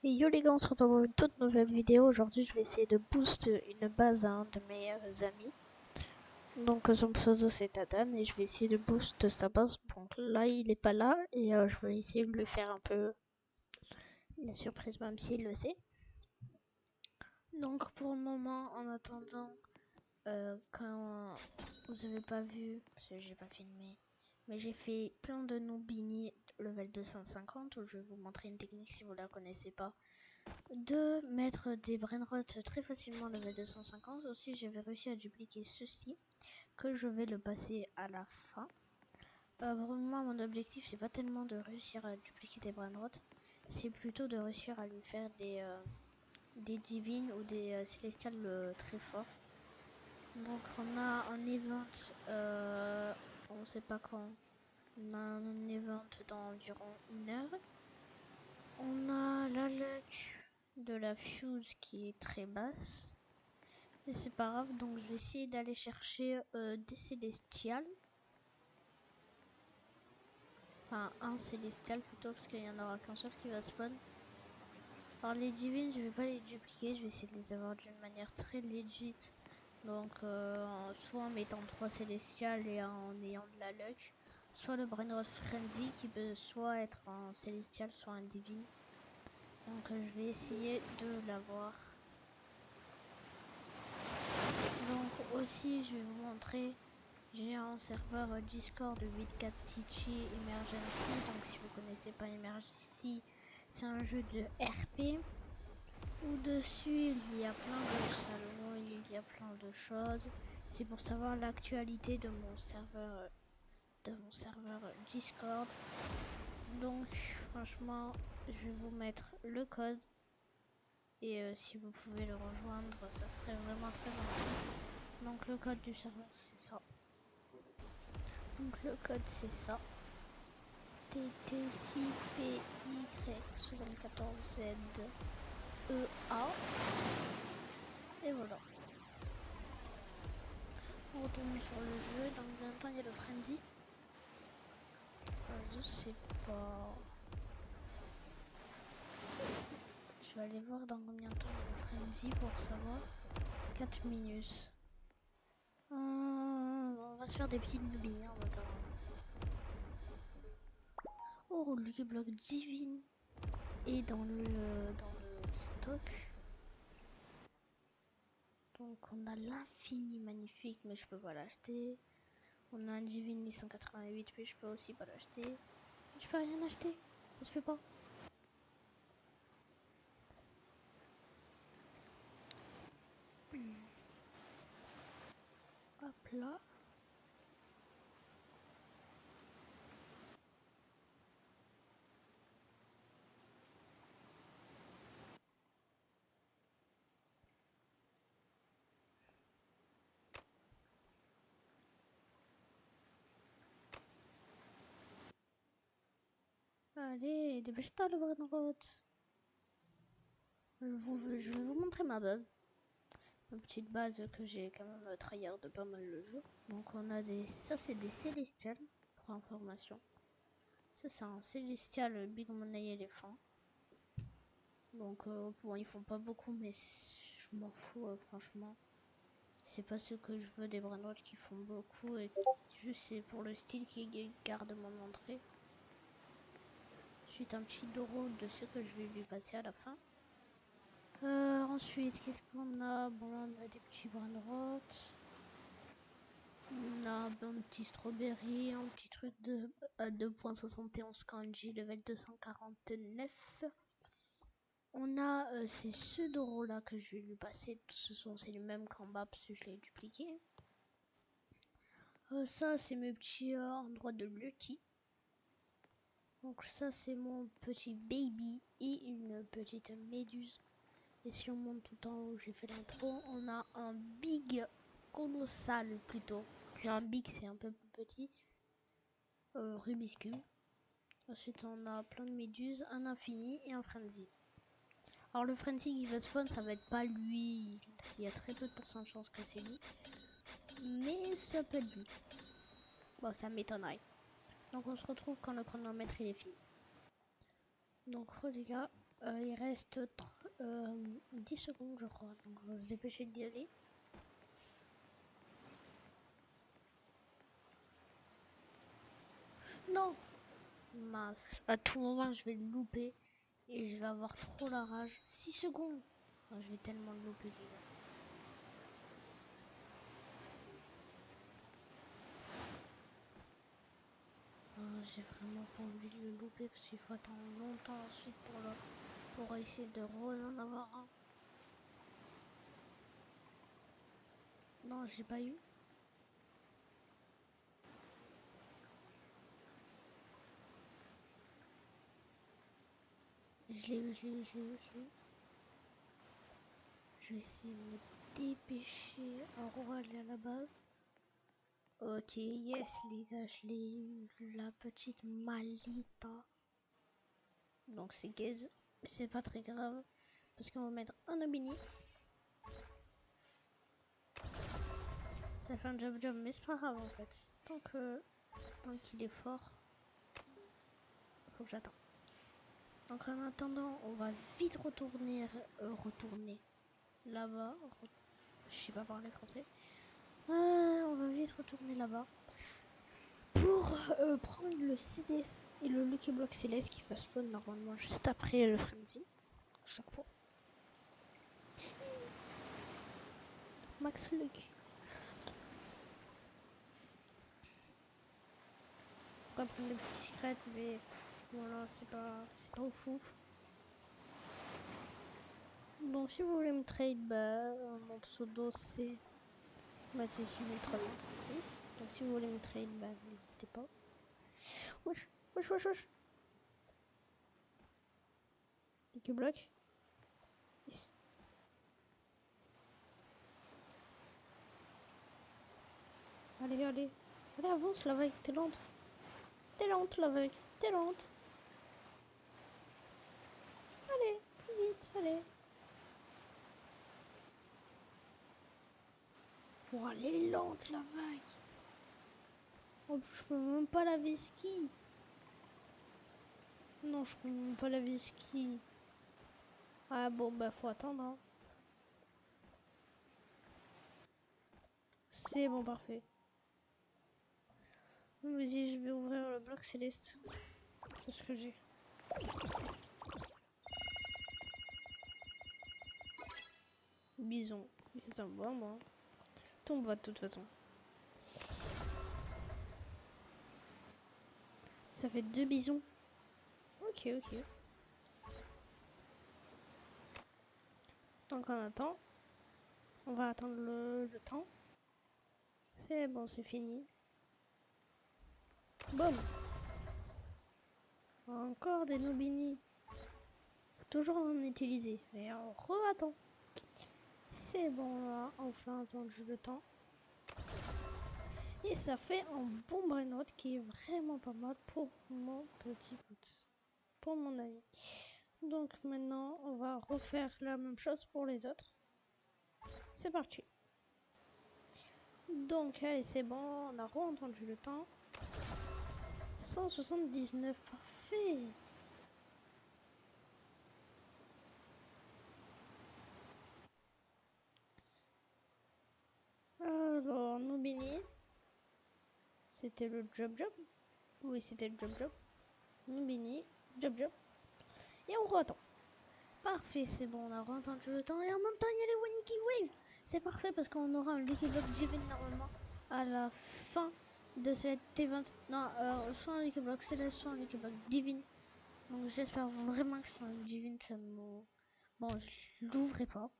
Et yo les gars, on se retrouve pour une toute nouvelle vidéo. Aujourd'hui, je vais essayer de boost une base à un de mes amis. Donc son pseudo c'est Adan et je vais essayer de boost sa base. Bon, là il est pas là et je vais essayer de lui faire un peu la surprise même s'il le sait. Donc pour le moment, en attendant, quand vous avez pas vu, parce que j'ai pas filmé, mais j'ai fait plein de Noobini level 250 où je vais vous montrer une technique si vous la connaissez pas. De mettre des brainrots très facilement level 250. Aussi, j'avais réussi à dupliquer ceci, que je vais le passer à la fin. Pour moi, mon objectif, c'est pas tellement de réussir à dupliquer des brainrots, c'est plutôt de réussir à lui faire des divines ou des célestiales très forts. Donc, on a un event, on sait pas quand. On a un event dans environ 1 heure. On a la luck de la fuse qui est très basse. Mais c'est pas grave, donc je vais essayer d'aller chercher des célestials. Enfin, un célestial plutôt, parce qu'il n'y en aura qu'un seul qui va spawn. Alors les divines, je vais pas les dupliquer, je vais essayer de les avoir d'une manière très legit. Donc, soit en mettant 3 célestials et en ayant de la luck. Soit le Brainrot Frenzy qui peut soit être un célestial, soit un divine. Donc je vais essayer de l'avoir. Donc aussi je vais vous montrer, j'ai un serveur Discord 8.4 Emergency. Donc si vous connaissez pas Emergency, c'est un jeu de RP où dessus il y a plein de salons, il y a plein de choses. C'est pour savoir l'actualité de mon serveur Discord. Donc franchement je vais vous mettre le code et si vous pouvez le rejoindre ça serait vraiment très gentil. Donc le code du serveur c'est ça. Donc le code c'est ça. TT6PY74ZEA. Et voilà. On retourne sur le jeu. Dans combien de temps il y a le frenzy? Je sais pas. Je vais aller voir dans combien de temps il y a le frenzy pour savoir. 4 minutes. On va se faire des petites newbies en attendant. Oh, Lucky Block Divine est dans le stock. Donc on a l'infini magnifique, mais je peux pas l'acheter. On a un Divine 888, mais je peux aussi pas l'acheter. Je peux rien acheter, ça se fait pas. Hop là. Allez, dépêche-toi le Brainrot. Je vais vous montrer ma base. Ma petite base que j'ai quand même tryhard de pas mal le jeu. Donc on a des... Ça c'est des célestials, pour information. Ça c'est un célestial Big Money Elephant. Donc bon ils font pas beaucoup mais je m'en fous franchement. C'est pas ce que je veux des Brainrots qui font beaucoup et juste c'est pour le style qui garde mon entrée. Ensuite un petit Doro de ce que je vais lui passer à la fin. Ensuite qu'est-ce qu'on a? Bon on a des petits Brainrots. On a un petit Strawberry, un petit truc de 2.71 kanji level 249. On a ces pseudo là que je vais lui passer. Ce sont c'est les mêmes qu'en bas parce que je l'ai dupliqué. Ça c'est mes petits endroits de Lucky. Donc ça c'est mon petit baby et une petite méduse. Et si on monte tout en haut, j'ai fait l'intro, on a un big colossal plutôt. Un big c'est un peu plus petit. Rubik's Cube. Ensuite on a plein de méduses, un infini et un frenzy. Alors le frenzy qui va spawn ça va être pas lui. Il y a très peu de pourcents de chance que c'est lui. Mais ça peut être lui. Bon ça m'étonnerait. Donc on se retrouve quand le chronomètre il est fini. Donc les gars, Il reste 10 secondes, je crois. Donc on va se dépêcher d'y aller. Non! Mince. À tout moment, je vais le louper. Et je vais avoir trop la rage. 6 secondes! Oh, je vais tellement le louper, les gars. Oh, j'ai vraiment pas envie de le louper parce qu'il faut attendre longtemps ensuite pour essayer de en avoir un. Non, j'ai pas eu. Je l'ai eu. Je vais essayer de me dépêcher à aller à la base. Ok, yes les gars, je l'ai eu, la petite Malita. Donc c'est gaze, c'est pas très grave, parce qu'on va mettre un Nobini. Ça fait un job, mais c'est pas grave en fait. Tant qu'il est fort, faut que j'attends. Donc en attendant, on va vite retourner là-bas. Je sais pas parler français. On va vite retourner là-bas pour prendre le Céleste et le Lucky Block Céleste qui va spawn normalement juste après le Frenzy. À chaque fois. Max Lucky. On va prendre le petit secret, mais voilà, c'est pas ouf. Donc si vous voulez me trade, mon pseudo c'est Mathis8336. Donc si vous voulez me trade, n'hésitez pas. Wesh. Lucky Block. Yes. Allez, avance la veille, t'es lente la veille, t'es lente. Allez, plus vite, allez. Oh, elle est lente la vague. En plus, je peux même pas laver ski. Non, je peux même pas laver ski. Ah bon, faut attendre. Hein. C'est bon, parfait. Vas-y, je vais ouvrir le bloc céleste. C'est ce que j'ai. Bison. Ça me va, moi. Tout me va de toute façon. Ça fait 2 bisons. Ok. Donc on attend. On va attendre le temps. C'est bon, c'est fini. Boum. Encore des Nobini. Faut toujours en utiliser. Et on re-attend. C'est bon là, enfin attendu le temps. Et ça fait un bon brainrot qui est vraiment pas mal pour mon petit pote. Pour mon ami. Donc maintenant, on va refaire la même chose pour les autres. C'est parti. Donc allez, c'est bon, on a re-entendu le temps. 179, parfait. Alors, Nobini. C'était le job. Oui, c'était le job. Nobini, job. Et on re-attend. Parfait, c'est bon, on a re-entendu le temps. Et en même temps, il y a les Winky Wave. C'est parfait parce qu'on aura un Lucky Block Divine normalement à la fin de cet event. Non, soit un Lucky Block Céleste, soit un Lucky Block Divine. Donc j'espère vraiment que c'est un Divine. Ça me... Bon, je l'ouvrerai pas.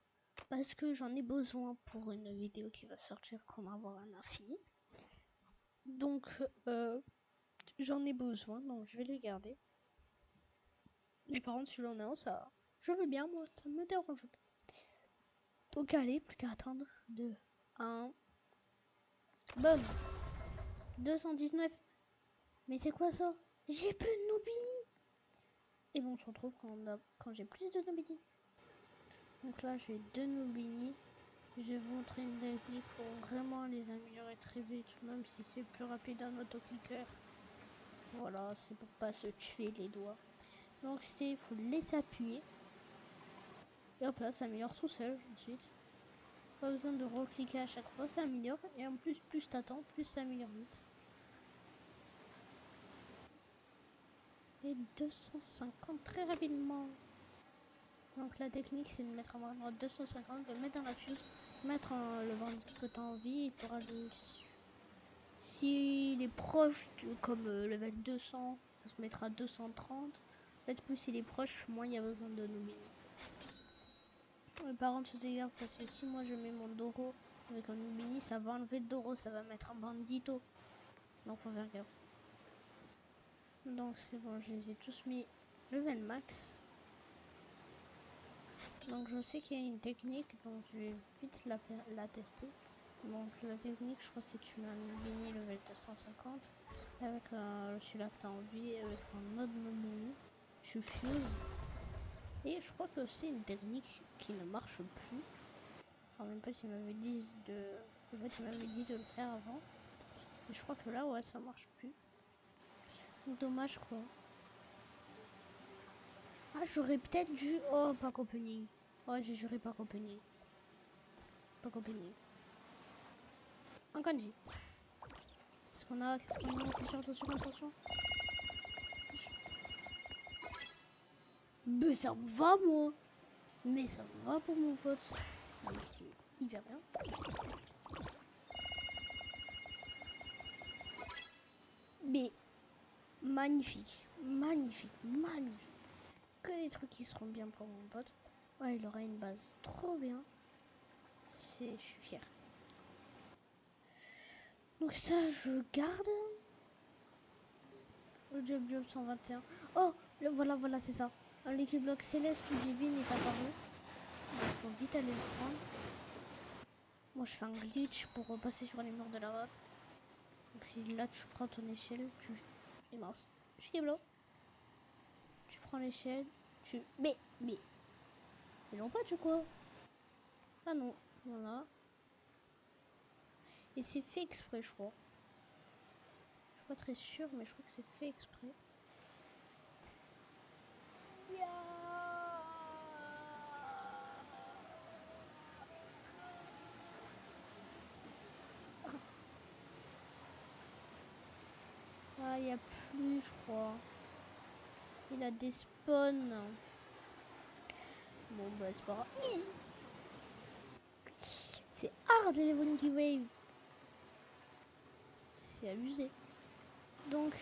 Parce que j'en ai besoin pour une vidéo qui va sortir qu'on va avoir un infini. Donc j'en ai besoin, donc je vais le garder. Mais par contre, si j'en ai un, ça... Je veux bien, moi, ça me dérange pas. Donc allez, plus qu'à attendre. 2, 1. Boum. 219. Mais c'est quoi ça? J'ai plus de Nobini. Et bon, on se retrouve quand j'ai plus de Nobini. Donc là, j'ai 2 Nobini. Je vais vous montrer une réplique pour vraiment les améliorer très vite, même si c'est plus rapide en autoclicker. Voilà, c'est pour pas se tuer les doigts. Donc c'est, il faut le laisser appuyer. Et hop là, ça améliore tout seul ensuite. Pas besoin de recliquer à chaque fois, ça améliore. Et en plus, plus t'attends, plus ça améliore vite. Et 250 très rapidement. Donc la technique c'est de mettre en mode 250, de le mettre dans la fuse, mettre le bandit que tu as envie et tu auras le... S'il est proche, comme level 200, ça se mettra à 230. En fait, plus il est proche, moins il y a besoin de Nubini. Mais par contre, faites gaffe parce que si moi je mets mon Doro avec un Nubini, ça va enlever le Doro, ça va mettre un bandito. Donc faut faire gaffe. Donc c'est bon, je les ai tous mis level max. Donc je sais qu'il y a une technique, donc je vais vite la tester. Donc la technique, je crois que c'est que tu mets un Nubini level 250 avec celui-là que tu as envie, avec un autre Nubini, tu fuses. Et je crois que c'est une technique qui ne marche plus. En même temps, il m'avait dit de... En fait, il m'avait dit de le faire avant. Et je crois que là, ouais, ça marche plus. Dommage quoi. Ah, j'aurais peut-être dû... Oh, pas opening. Oh, j'ai juré pas opening. Pas opening. Un kanji. Qu'est-ce qu'on a? Qu'est-ce qu'on a? Attention, attention, attention. Mais ça me va, moi. Mais ça me va pour mon pote. Mais c'est hyper bien. Mais magnifique. Magnifique. Magnifique. Que des trucs qui seront bien pour mon pote. Ouais, il aura une base trop bien. Je suis fière. Donc ça, je garde. Le job 121. Oh, voilà, voilà, c'est ça. Un liquid block céleste ou divine est apparu. Il faut vite aller le prendre. Moi, je fais un glitch pour repasser sur les murs de la map. Donc si là, tu prends ton échelle, tu... Et mince. Chieblo. Tu prends l'échelle, tu... Mais non pas, tu quoi? Ah non, voilà. Et c'est fait exprès, je crois. Je suis pas très sûre, mais je crois que c'est fait exprès. Ah, il n'y a plus, je crois. Il a des spawns. Bon, bah, c'est pas grave. C'est hard les Wonky Wave. C'est abusé. Donc,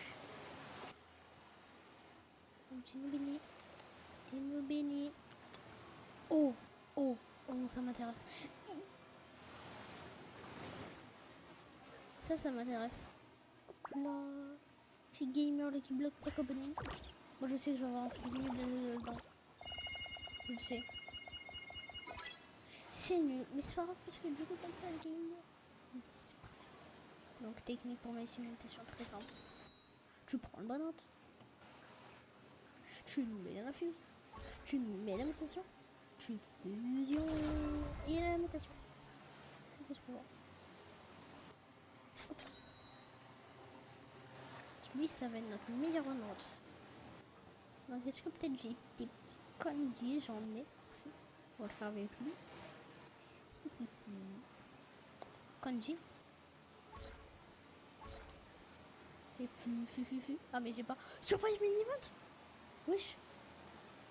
un petit Nubini. Petit Nubini. Oh, oh, oh, ça m'intéresse. Ça m'intéresse. Hop là. Petit gamer là qui bloque pas opening. Moi, je sais que je vais avoir un truc nul dedans. Je le sais. C'est nul, mais c'est pas grave parce que du coup, ça me fait un gamer. C'est parfait. Donc, technique pour ma simulation très simple. Tu prends le bon note. Tu le mets dans la fuse. Tu mets la mutation. Tu fusion. Et la mutation. C'est ce qu'on voit. Lui, ça va être notre meilleure note. Donc, est-ce que peut-être j'ai des petits kanji? J'en ai. On va le faire avec lui. Kanji. Et fu. Ah, mais j'ai pas. Surprise mini-event. Wesh.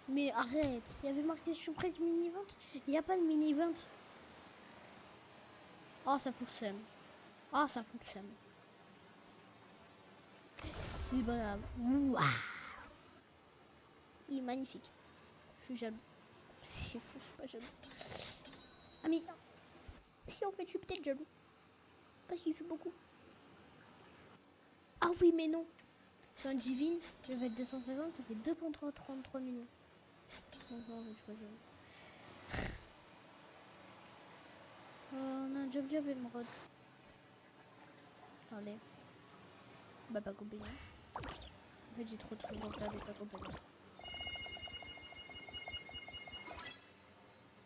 Mais arrête. Il y avait marqué surprise mini-event. Il n'y a pas de mini-event. Ah, ça fout le seum. Ah, ça fout le seum. C'est pas grave. Ouah. Il est magnifique. Je suis jaloux. C'est fou, je suis pas jaloux. Ah mais non. Si en fait je suis peut-être jaloux. Parce qu'il fait beaucoup. Ah oui mais non. C'est un divine, level 250, ça fait 2,33 millions. Donc non, je suis pas jaloux. On a un job émeraude. Attendez. Bah pas compagnie. En fait j'ai trop de trucs pour faire des pas compagnie.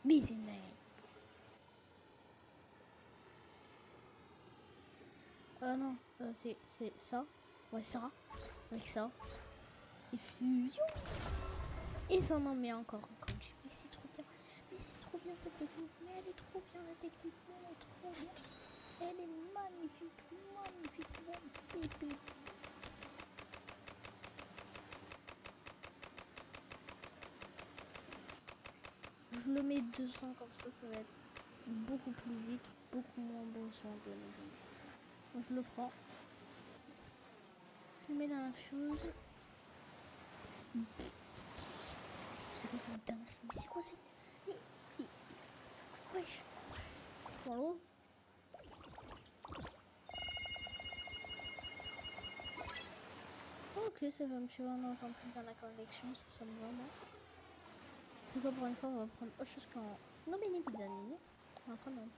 Mais c'est une dinguerie. Non, c'est ça. Ouais, ça. Avec ça. Et fusion. Et ça en met encore un kanji. Mais c'est trop bien. Mais c'est trop bien cette technique. Mais elle est trop bien la technique. Mais elle est trop bien. Elle est magnifique. Magnifique. Magnifique. Je le mets 200 comme ça va être beaucoup plus vite, beaucoup moins besoin de l'énergie. Donc je le prends. Je le mets dans la fuse. C'est quoi cette dinguerie? Mais c'est quoi cette... Wesh. Voilà. Ok, ça va me suivre un enfant plus dans la convection, ça me va moi. C'est quoi pour une fois, on va prendre autre chose qu'en... Non mais Nibidani. On va prendre un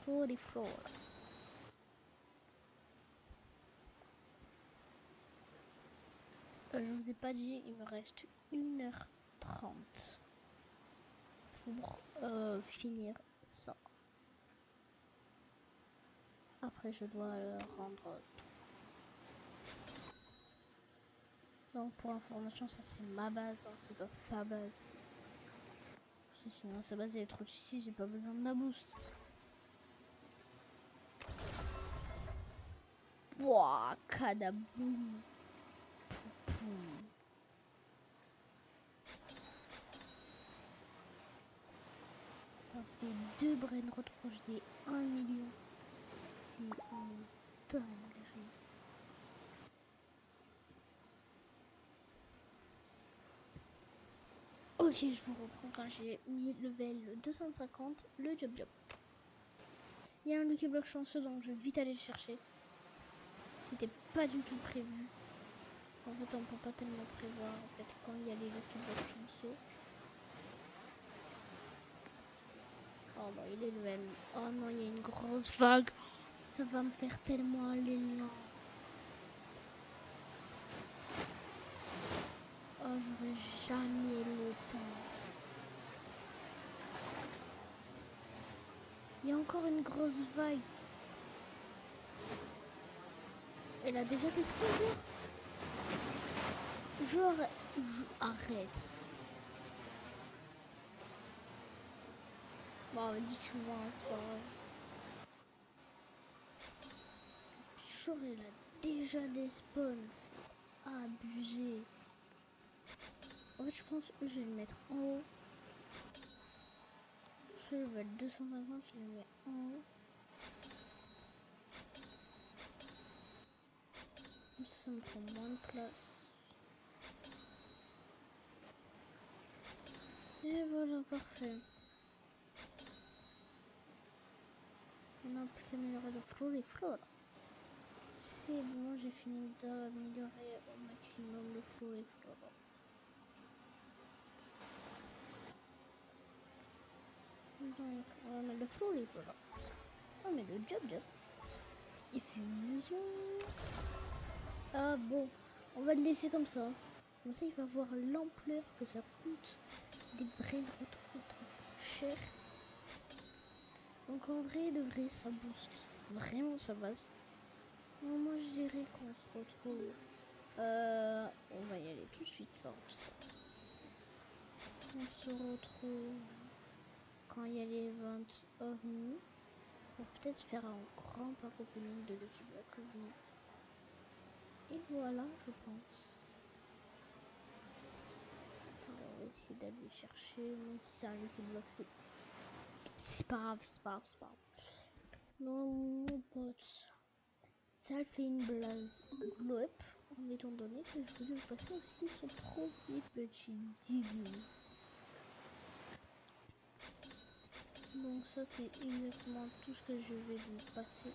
Floriflora. Je vous ai pas dit, il me reste 1h30 pour finir ça. Après, je dois rendre tout. Donc, pour information, ça c'est ma base, hein, c'est pas sa base. Parce que sinon, sa base elle est trop ici, j'ai pas besoin de la boost. Wouah, cadaboum. Ça fait 2 brainrot proches des 1 million. C'est une dinguerie. Ok, je vous reprends quand j'ai mis level 250, le job. Il y a un Lucky Block chanceux, donc je vais vite aller le chercher. C'était pas du tout prévu. En fait, on peut pas tellement prévoir en fait quand il y a les Lucky Block chanceux. Oh non, il est level. Oh non, il y a une grosse vague. Ça va me faire tellement aller là. Oh, j'aurais jamais le temps. Il y a encore une grosse vague. Elle a déjà des spawns. Arrête. Bon, vas-y, tu vois, c'est pas grave. Genre, elle a déjà des spawns. C'est abusé. En fait, je pense que je vais le mettre en haut. Je vais le 250, je le mets en haut. Ça me prend moins de place. Et voilà, parfait. On a plus qu'à améliorer le Floriflora. C'est bon, j'ai fini d'améliorer au maximum le Floriflora. Donc, on va mettre le Floriflora. On met le job. Il fait mesure. Ah bon, on va le laisser comme ça. Comme ça, il va voir l'ampleur que ça coûte des brainrot autant cher. Donc en vrai, de vrai, ça booste vraiment sa base. Non, moi, je dirais qu'on se retrouve. On va y aller tout de suite comme ça. On se retrouve quand il y a les ventes OVNI pour peut-être faire un grand pack opening de Lucky Block OVNI. Et voilà, je pense. On va essayer d'aller chercher, même si c'est un Lucky Block, c'est pas grave, c'est pas grave. Non, mes potes, ça fait une blaze glow up, en étant donné que je voulais vous passer aussi son premier petit début. Donc ça c'est exactement tout ce que je vais vous passer.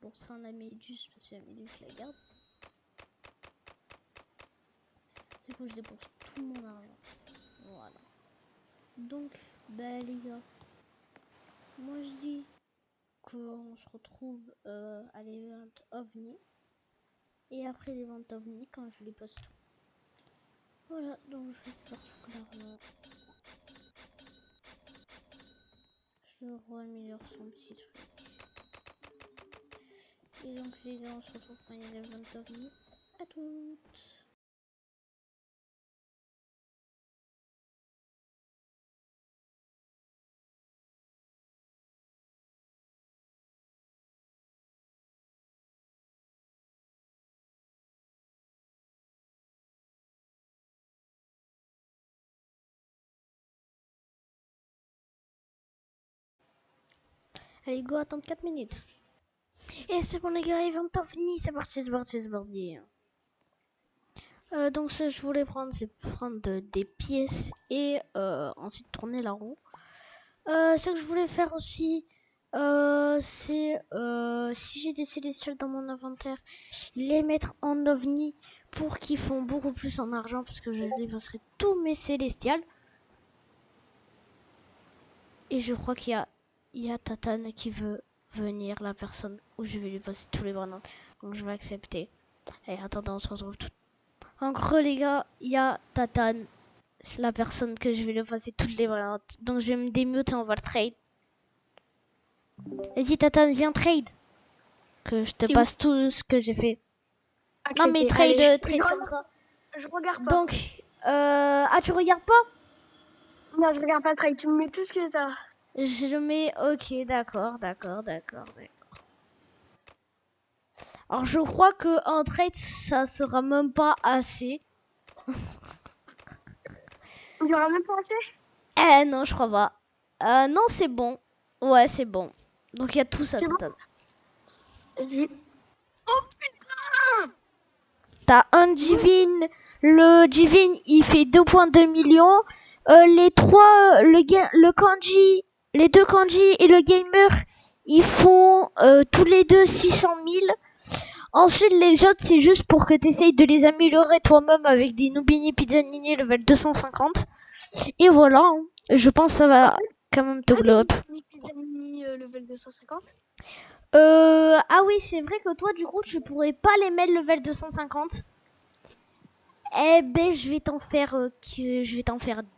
Bon, sans la méduse, parce que la méduse je la garde. C'est que je dépense tout mon argent. Voilà. Donc, bah les gars, moi je dis qu'on se retrouve à l'event OVNI. Et après l'event OVNI, quand je les poste tout. Voilà, donc je récupère tout clairement. Je re-améliore son petit truc. Et donc les gars, on se retrouve quand il y a l'event OVNI. À toutes. Allez, go, attendre 4 minutes. Et c'est bon les gars, ils vont fini, c'est parti, c'est parti, c'est parti. Donc ce que je voulais prendre, c'est prendre des pièces et ensuite tourner la roue. Ce que je voulais faire aussi, c'est si j'ai des célestials dans mon inventaire, les mettre en ovni pour qu'ils font beaucoup plus en argent parce que je dépenserai tous mes célestials. Et je crois il y a Tatane qui veut venir, la personne où je vais lui passer tous les bananes. Donc je vais accepter. Allez, attendez, on se retrouve tout. En gros, les gars, il y a Tatane, la personne que je vais lui passer toutes les bananes. Donc je vais me démute et on va le trade. Vas-y, Tatane, viens trade. Que je te passe tout ce que j'ai fait. Accepté. Non, mais trade, Allez, trade comme ça. Je regarde pas. Donc, ah, tu regardes pas? Non, je regarde pas le trade. Tu me mets tout ce que t'as. Je mets, ok, d'accord. Alors je crois que en trade ça sera même pas assez. Il y aura même pas assez. Eh non, je crois pas. Non, c'est bon. Ouais, c'est bon. Donc il y a tout ça. C'est bon. Vas-y. Oh putain! T'as un Divine. Le Divine, il fait 2,2 millions. Les trois, le Kanji, les deux Kanji et le Gamer, ils font tous les deux 600 000. Ensuite, les autres, c'est juste pour que tu essayes de les améliorer toi-même avec des Nubini Pizzanini level 250. Et voilà, hein. Je pense que ça va quand même te glow up. Level 250. Ah oui, c'est vrai que toi, du coup, tu pourrais pas les mettre level 250. Eh ben, je vais t'en faire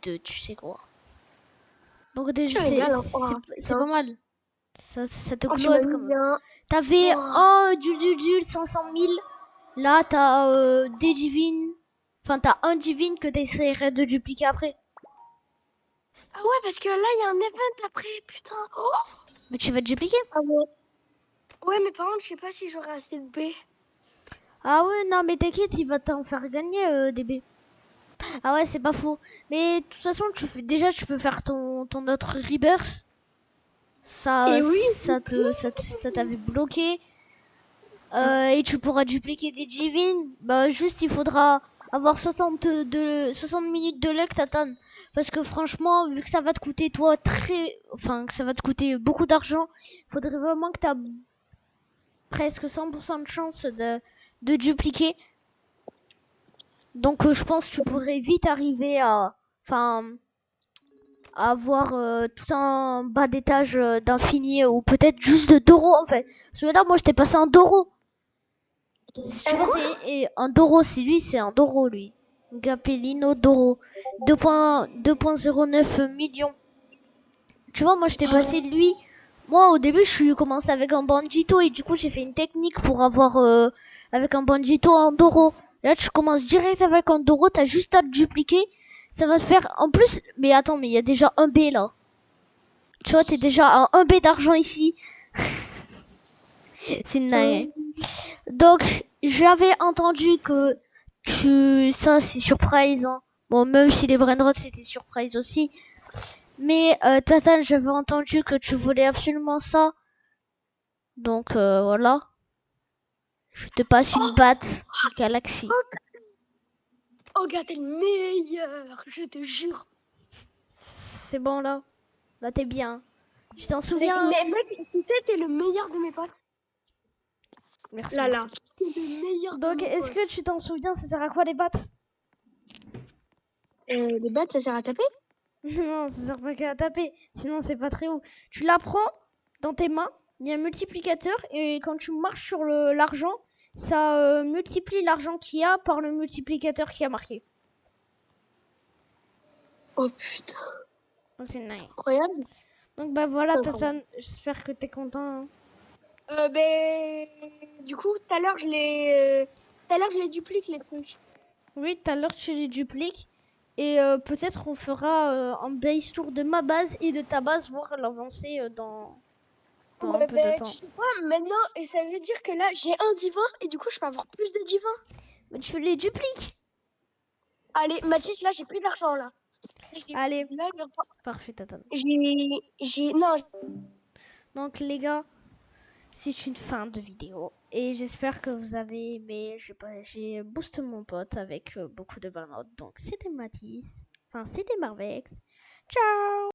deux, tu sais quoi. Donc déjà, c'est pas mal. Ça te glow up quand même. T'avais un du 500 000. Là, t'as des divines. Enfin, t'as un divine que t'essaierais de dupliquer après. Ah ouais, parce que là, il y a un event après, putain. Oh, Mais tu vas te dupliquer. ah ouais. Ouais, mais par contre, je sais pas si j'aurai assez de B. Ah ouais, non, mais t'inquiète, il va t'en faire gagner des B. Ah ouais, c'est pas faux. Mais de toute façon, déjà, tu peux faire ton autre rebirth. Ça, Et oui. ça t'avait bloqué. Et tu pourras dupliquer des divines. Bah, juste, il faudra avoir 60 minutes de luck, Tatan. Parce que franchement, vu que ça va te coûter toi enfin, que ça va te coûter beaucoup d'argent, il faudrait vraiment que tu as presque 100% de chance de dupliquer. Donc, je pense que tu pourrais vite arriver à, enfin, à avoir tout un bas d'étage d'infini ou peut-être juste de Doro en fait. Parce que là, moi, je t'ai passé un Doro. Tu vois, c'est un Doro, c'est un Doro lui. Gapellino Doro. 2,09 millions. Tu vois, moi je t'ai passé lui. Moi au début, je suis commencé avec un Bandito et du coup, j'ai fait une technique pour avoir avec un Bandito un Doro. Là, tu commences direct avec un Doro, t'as juste à le dupliquer. Ça va te faire en plus. Mais attends, mais il y a déjà un B là. Tu vois, t'es déjà à un B d'argent ici. C'est nice. Donc, j'avais entendu que ça c'est surprise. Hein. Bon, même si les Brainrots c'était surprise aussi. Mais Tata, j'avais entendu que tu voulais absolument ça. Donc voilà. Je te passe une batte Galaxy. Oh, gars, t'es le meilleur, je te jure. C'est bon là. Là t'es bien. Tu t'en souviens? Mais mec, tu sais, t'es le meilleur de mes potes. Merci. Là, merci. là. T'es le meilleur Donc de mes est-ce que tu t'en souviens? Ça sert à quoi les battes? Les battes, ça sert à taper? Non, ça sert pas qu'à taper. Sinon c'est pas très haut. Tu la prends dans tes mains. Il y a un multiplicateur et quand tu marches sur l'argent, ça multiplie l'argent qu'il y a par le multiplicateur qui a marqué. Oh putain. Donc c'est nice. Incroyable. Donc bah voilà, Tassan, j'espère que t'es content. Hein. Du coup, tout à l'heure, je les duplique les trucs. Oui, tout à l'heure tu les dupliques. Et peut-être on fera un base tour de ma base et de ta base, voir l'avancée dans un peu de temps. Tu sais quoi, maintenant, et ça veut dire que là, j'ai un divin et du coup, je peux avoir plus de divins. Mais tu les dupliques. Allez, Mathis, là, j'ai plus d'argent, là. Allez, parfait, Tassan. Non. Donc les gars, c'est une fin de vidéo. Et j'espère que vous avez aimé. J'ai boosté mon pote avec beaucoup de bonnes notes. Donc c'était Mathis. Enfin, c'était Marvex. Ciao!